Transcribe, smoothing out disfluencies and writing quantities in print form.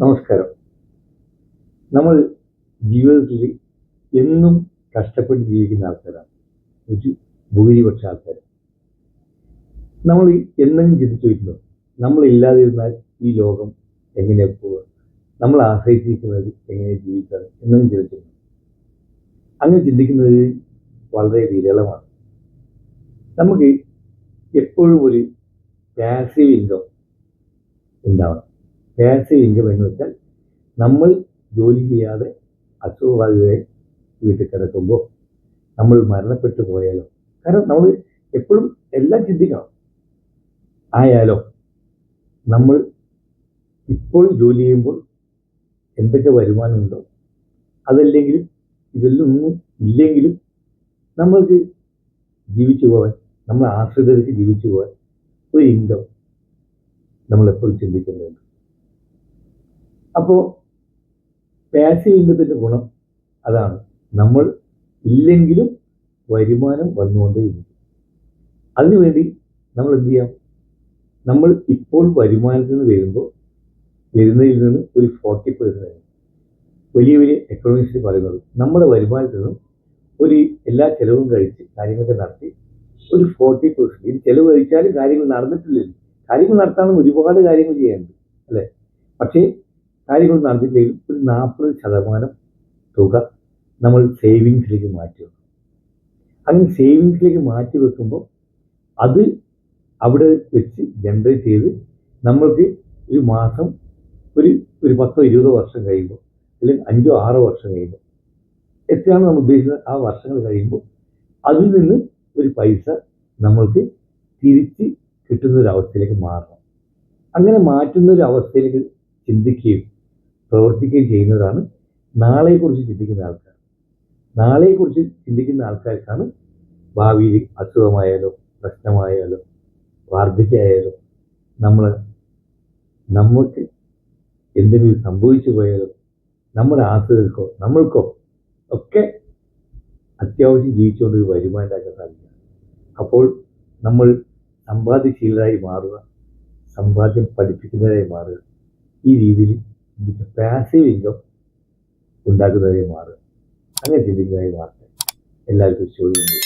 നമസ്കാരം. നമ്മൾ ജീവിതത്തിൽ എന്നും കഷ്ടപ്പെട്ട് ജീവിക്കുന്ന ആൾക്കാരാണ് ഒരു ഭൂരിപക്ഷ ആൾക്കാർ. നമ്മൾ എന്നെങ്കിലും ചിന്തിച്ചു വയ്ക്കുന്നു, നമ്മളില്ലാതിരുന്നാൽ ഈ ലോകം എങ്ങനെ പോവുക, നമ്മൾ ആശ്രയിച്ചിരിക്കുന്നത് എങ്ങനെ ജീവിക്കുക എന്നും ചിന്തിക്കുന്നു. അങ്ങനെ ചിന്തിക്കുന്നത് വളരെ വിരളമാണ്. നമുക്ക് എപ്പോഴും ഒരു പാസീവ് ഇൻകം ഉണ്ടാവണം. പാസീവ് ഇൻകം എന്ന് വെച്ചാൽ നമ്മൾ ജോലി ചെയ്യാതെ അസുഖബാധിതരെ വീട്ടിൽ കിടക്കുമ്പോൾ നമ്മൾ മരണപ്പെട്ടു പോയാലോ, കാരണം നമ്മൾ എപ്പോഴും എല്ലാം ചിന്തിക്കണം. ആയാലോ നമ്മൾ ഇപ്പോൾ ജോലി ചെയ്യുമ്പോൾ എന്തൊക്കെ വരുമാനമുണ്ടോ, അതല്ലെങ്കിലും ഇതെല്ലാം ഒന്നും ഇല്ലെങ്കിലും നമ്മൾക്ക് ജീവിച്ചു പോകാൻ, നമ്മൾ ആശ്രിതർക്ക് ജീവിച്ചു പോകാൻ ഒരു ഇൻകം നമ്മളെപ്പോഴും ചിന്തിക്കുന്നുണ്ട്. അപ്പോൾ പാസീവ് ഇൻകത്തിൻ്റെ ഗുണം അതാണ്, നമ്മൾ ഇല്ലെങ്കിലും വരുമാനം വന്നുകൊണ്ടേയിരിക്കും. അതിനുവേണ്ടി നമ്മൾ എന്ത് ചെയ്യാം, നമ്മൾ ഇപ്പോൾ വരുമാനത്തിൽ നിന്ന് വരുന്നതിൽ നിന്ന് ഒരു 40% വലിയ വലിയ എക്കണോമിക്സിൽ പറയുന്നത്, നമ്മുടെ വരുമാനത്തിൽ നിന്നും ഒരു എല്ലാ ചിലവും കഴിച്ച് കാര്യങ്ങളൊക്കെ നടത്തി ഒരു 40%, ഇത് ചിലവ് കഴിച്ചാലും കാര്യങ്ങൾ നടന്നിട്ടില്ലല്ലോ. കാര്യങ്ങൾ നടത്താനും ഒരുപാട് കാര്യങ്ങൾ ചെയ്യാനുണ്ട് അല്ലേ, പക്ഷേ കാര്യങ്ങൾ നടത്തിയില്ലെങ്കിലും ഒരു 40% തുക നമ്മൾ സേവിങ്സിലേക്ക് മാറ്റി വെക്കും. അങ്ങനെ സേവിങ്സിലേക്ക് മാറ്റി വെക്കുമ്പോൾ അത് അവിടെ വെച്ച് ജനറേറ്റ് ചെയ്ത് നമ്മൾക്ക് ഒരു മാസം ഒരു 10-20 വർഷം കഴിയുമ്പോൾ, അല്ലെങ്കിൽ 5-6 വർഷം കഴിയുമ്പോൾ, എത്രയാണ് നമ്മൾ ഉദ്ദേശിക്കുന്നത് ആ വർഷങ്ങൾ കഴിയുമ്പോൾ അതിൽ നിന്ന് ഒരു പൈസ നമ്മൾക്ക് തിരിച്ച് കിട്ടുന്ന ഒരു അവസ്ഥയിലേക്ക് മാറണം. അങ്ങനെ മാറ്റുന്ന ഒരു അവസ്ഥയിലേക്ക് ചിന്തിക്കുകയും പ്രവർത്തിക്കുകയും ചെയ്യുന്നതാണ് നാളെക്കുറിച്ച് ചിന്തിക്കുന്ന ആൾക്കാർ. നാളെക്കുറിച്ച് ചിന്തിക്കുന്ന ആൾക്കാർക്കാണ് ഭാവിയിൽ അസുഖമായാലോ, പ്രശ്നമായാലോ, വാർദ്ധക്യമായാലോ, നമ്മൾക്ക് എന്തെങ്കിലും സംഭവിച്ചു പോയാലോ, നമ്മുടെ ആശ്രിതർക്കോ നമ്മൾക്കോ ഒക്കെ അത്യാവശ്യം ജീവിച്ചുകൊണ്ടൊരു വരുമാനം ഉണ്ടാക്കാൻ സാധിക്കുക. അപ്പോൾ നമ്മൾ സമ്പാദ്യശീലരായി മാറുക, സമ്പാദ്യം പഠിപ്പിക്കുന്നവരായി മാറുക, ഈ രീതിയിൽ പാസീവ് ഇൻകം ഉണ്ടാക്കുന്നവരായി മാറുക. അങ്ങനെ ചിന്തിക്കുന്നതായി മാറട്ടെ. എല്ലാവർക്കും ചോദ്യമുണ്ട്.